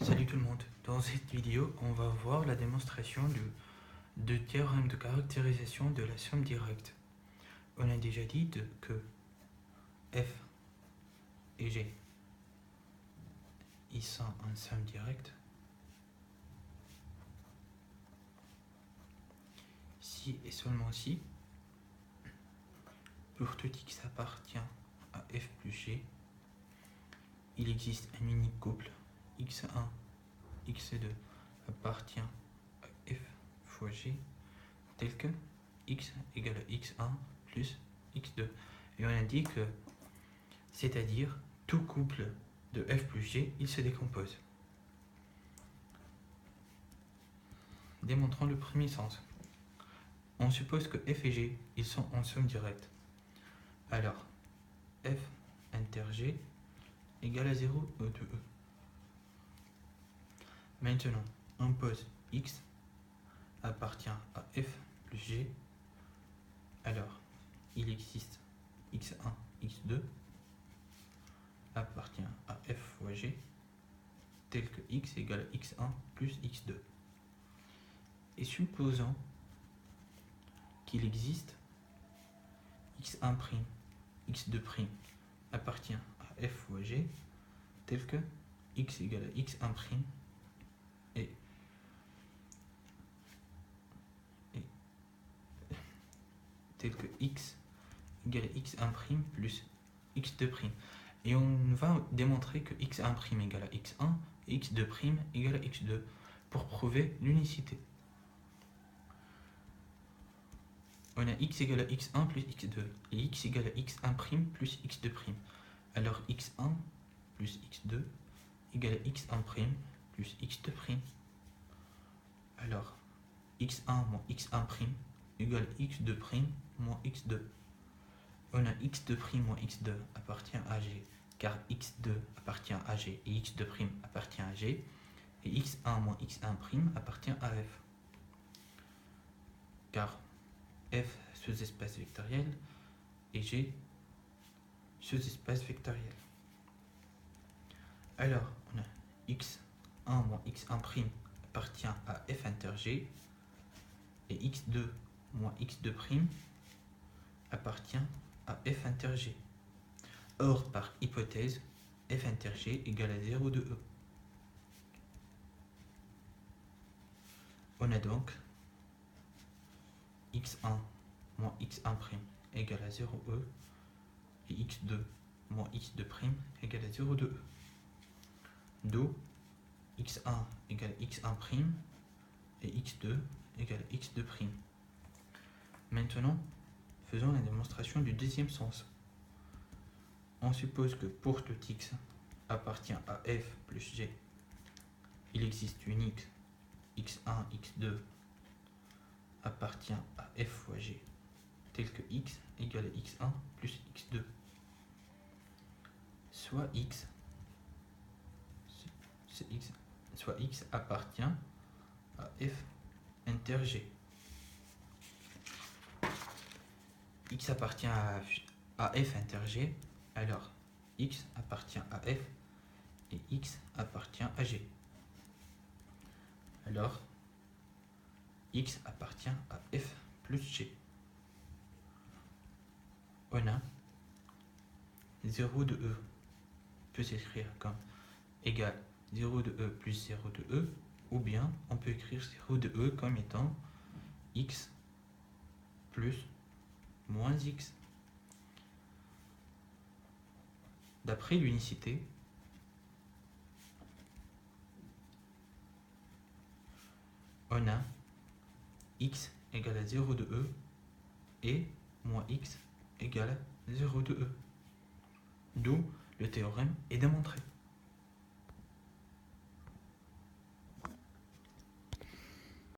Salut tout le monde, dans cette vidéo on va voir la démonstration de théorème de caractérisation de la somme directe. On a déjà dit que f et g ils sont en somme directe si et seulement si pour tout x appartient à f plus g, il existe un unique couple x1, x2 appartient à f fois g tel que x égale à x1 plus x2. Et on a dit que, c'est-à-dire, tout couple de f plus g, il se décompose. Démontrons le premier sens. On suppose que f et g, ils sont en somme directe. Alors, f inter g égale à 0 de e. Maintenant, on pose x appartient à f plus g. Alors, il existe x1, x2 appartient à f fois g tel que x égale à x1 plus x2. Et supposons qu'il existe x1', x2' appartient à f fois g tel que x égale à x1' et tel que x égale à x1' plus x2'. Et on va démontrer que x1' égale à x1 et x2' égale à x2 pour prouver l'unicité. On a x égale à x1 plus x2 et x égale à x1' plus x2'. Alors x1 plus x2 égale à x1' plus x2'. Alors x1 moins x1' égale à x2' moins x2. On a x2' moins x2 appartient à g, car x2 appartient à g et x2' appartient à g, et x1 moins x1' appartient à f, car f sous-espace vectoriel et g sous-espace vectoriel. Alors, on a x1 moins x1' appartient à f inter g et x2 moins x2' appartient à f inter g. Or, par hypothèse, f inter g égale à 0 de e. On a donc x1 moins x1' égale à 0e et x2 moins x2' égale à 0 de e. D'où x1 égale à x1' et x2 égale à x2'. Maintenant, faisons la démonstration du deuxième sens. On suppose que pour tout x appartient à f plus g, il existe une x1, x2 appartient à f fois g, tel que x égale à x1 plus x2. Soit x appartient à f inter g. X appartient à f inter g, alors x appartient à f et x appartient à g. Alors x appartient à f plus g. On a 0 de e peut s'écrire comme égal 0 de e plus 0 de e, ou bien on peut écrire 0 de e comme étant x plus moins x. D'après l'unicité, on a x égale à 0 de e et moins x égale à 0 de e. D'où le théorème est démontré.